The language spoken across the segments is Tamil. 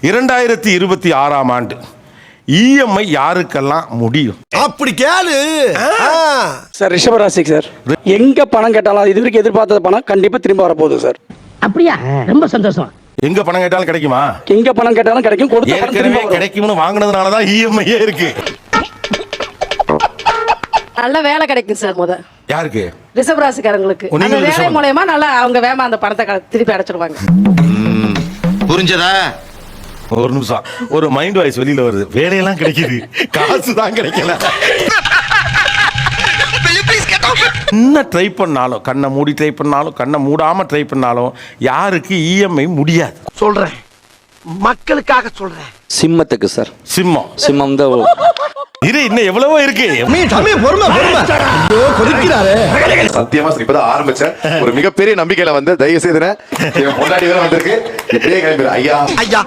2026ஆம் ஆண்டு இஎம்ஐ யாருக்கெல்லாம் முடியும்? அப்படி கேளு சார். ரிஷபராசிக்கு சார். எங்க பணம் கேட்டாலும் இது வரைக்கும் எதிர்பார்த்த பணம் கண்டிப்பா திரும்ப வரப்போகுது சார். அப்படியா? ரொம்ப சந்தோஷம். எங்க பணம் கேட்டாலும் கிடைக்குமா? எங்க பணம் கேட்டாலும் கிடைக்கும். ஏற்கனவே கிடைக்கும்னு வாங்கினதுனாலதான் இஎம்ஐயே இருக்கு. நல்ல வேலை கிடைக்கும் சார். யாருக்கு? ரிஷப ராசிக்காரங்களுக்கு. அந்த வேலை மூலமா நல்லா அவங்க வேமா அந்த பணத்தை திருப்பி அடைச்சிடுவாங்க. புரிஞ்சதா? ஒரு நிமிஷம், ஒரு மைண்ட் வாய்ஸ் வெளியில வருது. வேலையெல்லாம் கிடைக்குது, காசு தான் கிடைக்கல. என்ன ட்ரை பண்ணாலும், கண்ணை மூடி ட்ரை பண்ணாலும், கண்ணை மூடாம ட்ரை பண்ணாலும் யாருக்கு இஎம்ஐ முடியாது? சொல்றேன், மக்களுக்காக சொல்றேன். சிம்மத்துக்கு சார். சிம்மம் தான். இரு, இன்னும் எவ்வளவோ இருக்கு. சத்தியமா இப்பதான் ஆரம்பிச்சேன். ஒரு மிகப்பெரிய நம்பிக்கையில வந்து தயவு செய்து முன்னாடி வேற வந்திருக்கு. இப்படியே கிளம்பி ஐயா ஐயா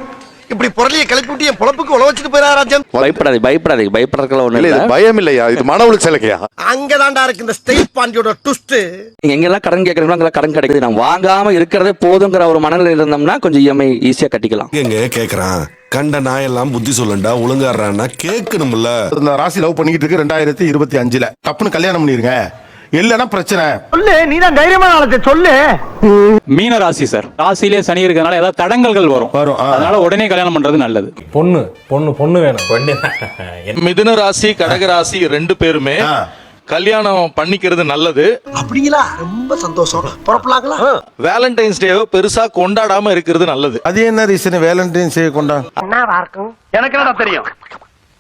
இப்படி பொருளையை கிளப்பி விட்டு என் பொழப்புக்கு உழ வச்சுட்டு போயிடா ராஜன். பயப்படாதீங்க. பயப்படுறதுல ஒண்ணு இல்ல. பயம் இல்லையா, இது மன உளைச்சலுக்கையா? அங்கதான்டா இருக்கு இந்த ஸ்டேட் பாண்டியோட ட்விஸ்ட். நீங்க எங்கெல்லாம் கடன் கேட்கறீங்களோ அங்கெல்லாம் கடன் கிடைக்குது. நான் வாங்காம இருக்கிறதே போதுங்கிற ஒரு மனநிலை இருந்தோம்னா கொஞ்சம் இஎம்ஐ ஈஸியா கட்டிக்கலாம். எங்க கேக்குறான் கண்ட நாயெல்லாம் புத்தி சொல்லண்டா ஒழுங்காடுறான்னா கேட்கணும்ல. இந்த ராசி லவ் பண்ணிக்கிட்டு இருக்கு 2025ல டப்புன்னு கல்யாணம் பண்ணிருங்க, இல்லன்னா பிரச்சனை. சொல்லு, நீதான் தைரியமான ஆளத்தை சொல்லு. மீன ராசி சார். ராசியிலே சனி இருக்கிறதுனால ஏதாவது தடங்கல்கள் வரும். அதனால உடனே கல்யாணம் பண்றது நல்லது. பொண்ணு வேணும். மிதுன ராசி கடக ராசி 2 பேருமே கல்யாணம் பண்ணிக்கிறது நல்லது. அப்படிங்களா? ரொம்ப சந்தோஷம். புறப்படலாங்களா? வேலண்டைன்ஸ் டேவை பெருசா கொண்டாடாம இருக்கிறது நல்லது. அது என்ன ரீசன் வேலண்டைன்ஸ் டே கொண்டாட? எனக்கு என்னடா தெரியும்,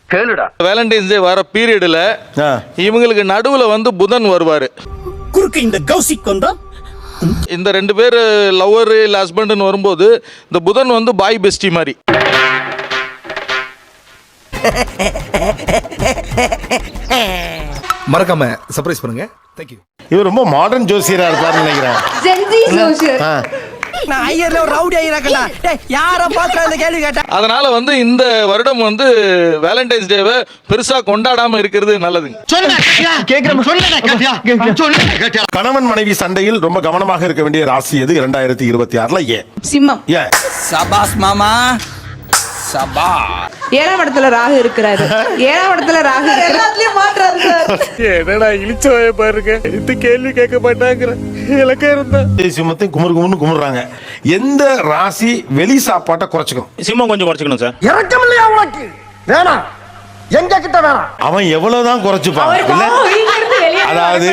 கேளுடா. வேலண்டைன்ஸ் டே வர பீரியட்ல இவங்களுக்கு நடுவுல வந்து புதன் வருவாரு. குறுக்கு இந்த கௌசிக் வந்தா இந்த 2 பேர் லவ்வர் இல்ல ஹஸ்பண்ட்னு வரும்போது இந்த புதன் வந்து பாய் பெஸ்டி மாதிரி. மறக்காம சர்ப்ரைஸ் பண்ணுங்க. Thank you. இவர் ரொம்ப மாடர்ன் ஜோசியரா இருப்பாருன்னு நினைக்கிறேன். ஜென்சி ஜோசியர். நான் ஐயர்ல ஒரு ரவுடி ஐயராக்கடா. டேய் யார பாக்குற அந்த கேள்வி கேட்டா? அதனால வந்து இந்த வருடம் வந்து வேலண்டைன்ஸ் டேவை பெருசா கொண்டாடாம இருக்கிறது நல்லதுங்க. கணவன் மனைவி சண்டையில் ரொம்ப கவனமாக இருக்க வேண்டிய ராசி எது 2026ல? ஏன் சிம்மம். ஏன்? சபாஸ் மாமா. 7ஆம் இடத்துல ராகு இருக்கிறாரு. 7ஆம் இடத்துல ராகு எல்லாத்துலயும் மாற்றாரு சார். என்னடா இழிச்சவாய பாருங்க, இந்த கேள்வி கேட்க மாட்டாங்கற இலக்க இருந்தா. சிம்மத்தை குமுறுன்னு குமுறாங்க. எந்த ராசி வெளி சாப்பாட்டை குறைச்சுக்கணும்? சிம்மம் கொஞ்சம் குறைச்சிக்கணும் சார். இறக்கம் இல்லையா உனக்கு? வேணாம், எங்க கிட்ட வேணாம். அவன் எவ்வளவுதான் குறைச்சுப்பான். அதாவது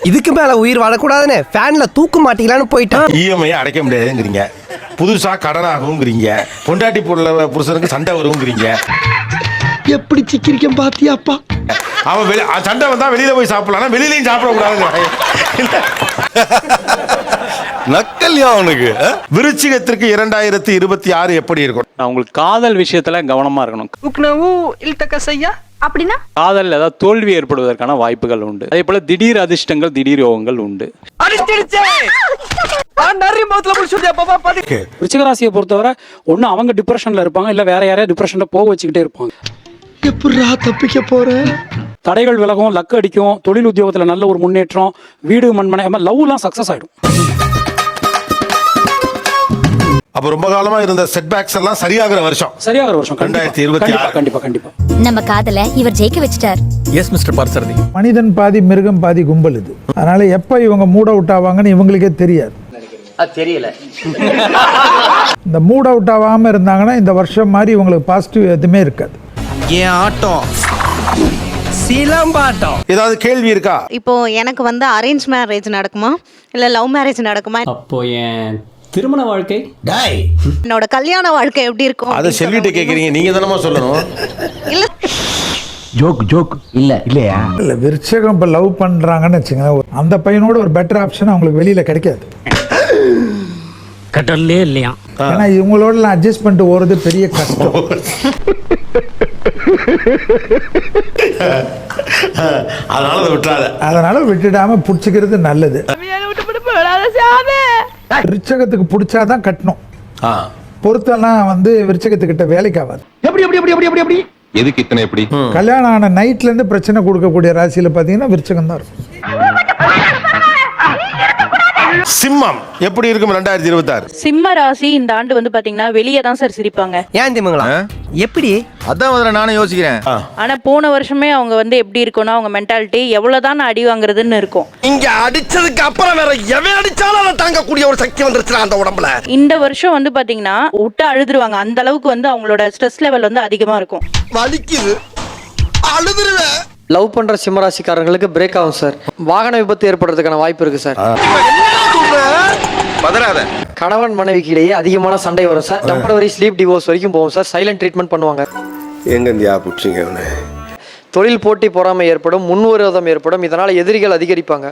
இதுக்கு மேல உயிர் வாழக்கூடாதுன்னு ஃபேன்ல தூக்க மாட்டீங்களான்னு போயிட்டான். இஎம்ஐ அடைக்க முடியாதுங்கிறீங்க, புதுசா கடனாகுங்கிறீங்க, பொண்டாட்டி புருஷனுக்கு சண்டை வருங்கிறீங்க. எப்படி சிக்கிரிக்கம் பாத்தியாப்பா? அவன் சண்டை வந்தா வெளியில போய் சாப்பிடலாம், வெளியிலயும் சாப்பிடக்கூடாது. நக்கல்யா அவனுக்கு. விருச்சிகத்திற்கு 2026 எப்படி இருக்கும்? உங்களுக்கு காதல் விஷயத்துல கவனமா இருக்கணும். அப்படின்னா காதல் ஏதாவது தோல்வி ஏற்படுவதற்கான வாய்ப்புகள் உண்டு. அதே போல திடீர் அதிர்ஷ்டங்கள், திடீர் யோகங்கள் உண்டு. விருச்சிக ராசியை பொறுத்தவரை ஒண்ணு அவங்க டிப்ரெஷன்ல இருப்பாங்க, இல்ல வேற யாரையா டிப்ரெஷன்ல போக வச்சுக்கிட்டே இருப்பாங்க. எப்படிடா தப்பிக்க போற? தடைகள் விலகும், லக்கு அடிக்கும், தொழில் உத்தியோகத்துல நல்ல ஒரு முன்னேற்றம், வீடு மண்மனை, லவ்லாம் சக்சஸ் ஆயிடும். அப்ப ரொம்ப காலமா இருந்த செட்பேக்ஸ் எல்லாம் சரியாகிற வருஷம் 2026. கண்டிப்பா நம்ம காதல இவர் ஜெயிக்க வச்சிட்டார். S mister பார்சரதி. மனிதன் பாதி மிருகம் பாதி கும்பல் இது. அதனால எப்ப இவங்க மூட் அவுட் ஆவாங்கன்னு இவங்களுக்கே தெரியாது. தெரியல. இந்த மூட் அவுட் ஆகாம இருந்தாங்கன்னா இந்த வருஷம் மாதிரி இவங்களுக்கு பாசிட்டிவ் எதுவுமே இருக்காது. ஏன் ஆட்டம் சிலம்பாட்டம். ஏதாவது கேள்வி இருக்கா? இப்போ எனக்கு வந்து அரேஞ்ச் மேரேஜ் நடக்குமா இல்ல லவ் மேரேஜ் நடக்குமா? அப்போ என் திருமண வாழ்க்கை, என்னோட கல்யாண வாழ்க்கை எப்படி இருக்கும்? அதை சொல்லிட்டு கேக்குறீங்க, நீங்க தானமா சொல்லணும். இல்ல ஜோக் இல்லையா? இல்ல விருச்சகம் இப்ப லவ் பண்றாங்கன்னு வச்சுங்க, அந்த பையனோட ஒரு பெட்டர் ஆப்ஷன் அவங்களுக்கு வெளியில கிடைக்காது. கட்டல்லே இல்லையா? ஏன்னா இவங்களோட அட்ஜஸ்ட் பண்ணிட்டு ஓடுறது பெரிய கஷ்டம். அதனால விட்டுடாம புடிச்சுக்கிறது நல்லது. விருச்சகத்துக்கு பிடிச்சாதான் கட்டணும். பொறுத்தெல்லாம் வந்து விருச்சகத்துக்கிட்ட வேலைக்கு ஆகாது. எப்படி எதுக்கு இத்தனை எப்படி? கல்யாணம் ஆன நைட்ல இருந்து பிரச்சனை கொடுக்கக்கூடிய ராசியில பாத்தீங்கன்னா விருச்சகம் தான் இருக்கும். சிம்மம் எப்படி இருக்கும் 2026? சிம்ம ராசி இந்த ஆண்டு வந்து பாத்தீங்கன்னா வெளியே தான் சார் சிரிப்பாங்க. ஏன் திமுங்களா எப்படி அதான் முதல்ல நானும் யோசிக்கிறேன். ஆனா போன வருஷமே அவங்க வந்து எப்படி இருக்கும்னா அவங்க மென்டாலிட்டி எவ்வளவுதான் அடி வாங்குறதுன்னு இருக்கும். இங்க அடிச்சதுக்கு அப்புறம் வேற எவன் அடிச்சாலும் அதை தாங்கக்கூடிய ஒரு சக்தி வந்துருச்சு அந்த உடம்புல. இந்த வருஷம் வந்து பாத்தீங்கன்னா விட்டு அழுதுருவாங்க. அந்த அளவுக்கு வந்து அவங்களோட ஸ்ட்ரெஸ் லெவல் வந்து அதிகமா இருக்கும். வலிக்குது, அழுதுருவேன். லவ் பண்ற சிம்மராசிக்காரங்களுக்கு பிரேக் ஆகும் சார். வாகன விபத்து ஏற்படுறதுக்கான வாய்ப்பு இருக்கு சார். பதறாத. கணவன் மனைவிக்கு இடையே அதிகமான சண்டை வரும் சார். டெம்பரவரி ஸ்லீப் டிவோர்ஸ் வரைக்கும் போகும் சார். சைலண்ட் ட்ரீட்மெண்ட் பண்ணுவாங்க. எங்க இந்தியா புடிச்சிங்க அவனை. தொழில் போட்டி பொறாமை ஏற்படும், முன்விரோதம் ஏற்படும். இதனால எதிரிகள் அதிகரிப்பாங்க.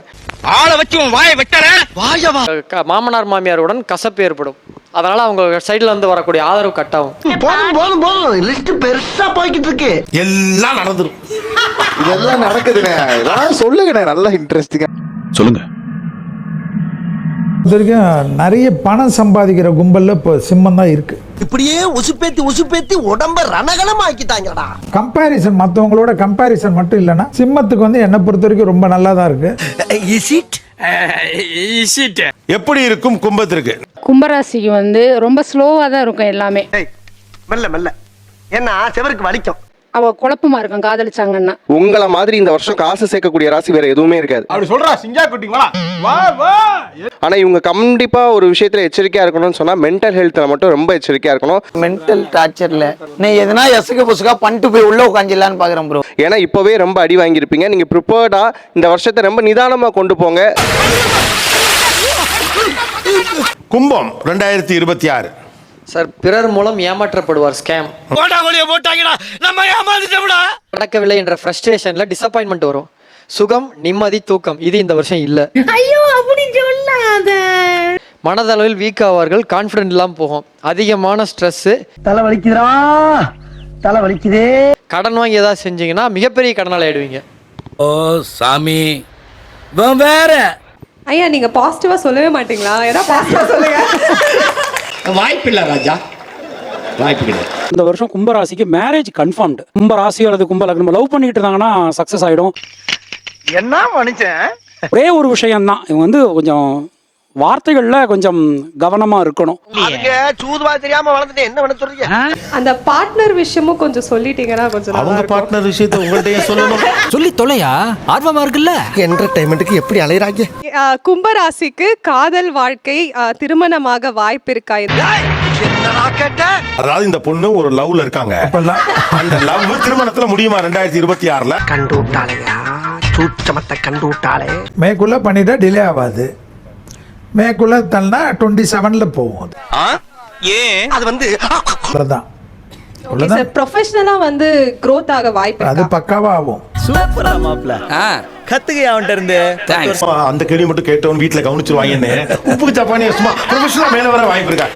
ஆளை வச்சு வாயை வெட்டற வாயவா. மாமனார் மாமியாருடன் கசப்பு ஏற்படும். அதனால அவங்க சைடுல இருந்து வரக்கூடிய ஆதரவு கட் ஆகும். போதும் போதும் போதும், லிஸ்ட் பெருசா போய்கிட்டு இருக்கு. எல்லாம் நடந்துரும். இதெல்லாம் நடக்குதுண்ணே. இதெல்லாம் சொல்லுங்கண்ணே, நல்லா இன்ட்ரெஸ்டிங்கா சொல்லுங்க. இது வரைக்கும் நிறைய பணம் சம்பாதிக்கிற கும்பல்ல இப்போ சிம்மம் தான் இருக்கு. இப்படியே உசுப்பேத்தி உடம்ப ரணகலம் ஆக்கிட்டாங்கடா. கம்பேரிசன் மற்றவங்களோட கம்பேரிசன் மட்டும் இல்லைன்னா சிம்மத்துக்கு வந்து என்னை பொறுத்த வரைக்கும் ரொம்ப நல்லா தான் இருக்கு. எப்படி இருக்கும் கும்பத்திற்கு? கும்பராசிக்கு வந்து ரொம்ப ஸ்லோவா தான் இருக்கும் எல்லாமே. மெல்ல மெல்ல, ஏன்னா செவருக்கு வலிக்கும். அவ குழப்பமா இருக்கும் காதலிச்சாங்கன்னா. உங்கள மாதிரி இந்த வருஷம் காசு சேர்க்கக்கூடிய ராசி வேற எதுவுமே இருக்காது. அப்படி சொல்றா சிங்கா குட்டிங்களா? வா வா. ஆனா இவங்க கண்டிப்பா ஒரு விஷயத்துல எச்சரிக்கையா இருக்கணும்னு சொன்னா மென்டல் ஹெல்த்ல மட்டும் ரொம்ப எச்சரிக்கையா இருக்கணும். மென்டல் டார்ச்சர்ல நீ எதனா எசுக்கு புசுக்கா பண்ணிட்டு போய் உள்ள உட்காந்துலான்னு பாக்குறேன் ப்ரோ. ஏன்னா இப்பவே ரொம்ப அடி வாங்கியிருப்பீங்க. நீங்க ப்ரிப்பேர்டா இந்த வருஷத்தை ரொம்ப நிதானமா கொண்டு போங்க. கும்பம் 2026 சார், பிறர் மூலம் ஏமாற்றப்படுவார். ஸ்கேம் நடக்கவில்லை என்ற ஃப்ரஸ்ட்ரேஷன்ல டிசப்பாயின்மெண்ட் வரும். சுகம், நிம்மதி, தூக்கம் இது இந்த வருஷம் இல்ல. ஐயோ அப்படி சொல்லாத. மனதளவில் வீக் ஆவார்கள். கான்ஃபிடென்ட் இல்லாம போகும். அதிகமான ஸ்ட்ரெஸ். தலை வலிக்குதுடா, தலை வலிக்குதே. கடன் வாங்கி ஏதாவது செஞ்சீங்கன்னா மிகப்பெரிய கடனால ஆயிடுவீங்க. ஓ சாமி வேற. ஐயா நீங்க பாசிட்டிவா சொல்லவே மாட்டீங்களா? ஏதா பாசிட்டிவா சொல்லுங்க. வாய்ப்பில்லை ராஜா, வாய்ப்பு கிடையாது. இந்த வருஷம் கும்பராசிக்கு மேரேஜ் கன்ஃபார்ம்டு. கும்பராசி அல்லது கும்பலக்னம் லவ் பண்ணிட்டு இருந்தாங்கன்னா சக்சஸ் ஆயிடும். என்ன மனுஷன். ஒரே ஒரு விஷயம்தான், இவங்க வந்து கொஞ்சம் வார்த்தைகள்ல கொஞ்சம் கவனமா இருக்கணும். சூதுவா தெரியாம வளர்ந்துட்டு என்ன பண்ண சொல்றீங்க? அந்த பார்ட்னர் விஷயமும் கொஞ்சம் சொல்லிட்டீங்கன்னா கொஞ்சம் அவங்க பார்ட்னர் விஷயத்தை உங்கள்கிட்ட சொல்லணும். சொல்லி தொலையா, ஆர்வமா இருக்குல்ல. என்டர்டைன்மெண்ட்டுக்கு எப்படி அலையறாங்க. கும்பராசிக்கு காதல் வாழ்க்கை திருமணமாக வாய்ப்பு இருக்கா? அதாவது இந்த பொண்ணு ஒரு லவ்ல இருக்காங்க. அந்த லவ் திருமணத்துல முடியுமா 2026ல? கண்டு விட்டாளையா, சூச்சமத்தை கண்டு விட்டாளே. மேக்குள்ள பண்ணிட்டா டிலே ஆகாது. மேக்குள்ள தள்ளனா 27ல போகும். ஏன் அது வந்து அவ்வளவுதான். ப்ரொஃபஷனலா வந்து growth ஆக வாய்ப்பு அது பக்காவா ஆகும். சூப்பரா மாப்ள. கத்துக்க அவன்கிட்ட இருந்து. அந்த கேள்வி மட்டும் கேட்டவன் வீட்டுல கவனிச்சிருவாங்கன்னு உப்புக்கு சப்பானி சும்மா ப்ரொஃபஷனலா மேல வர வாய்ப்பு இருக்கா?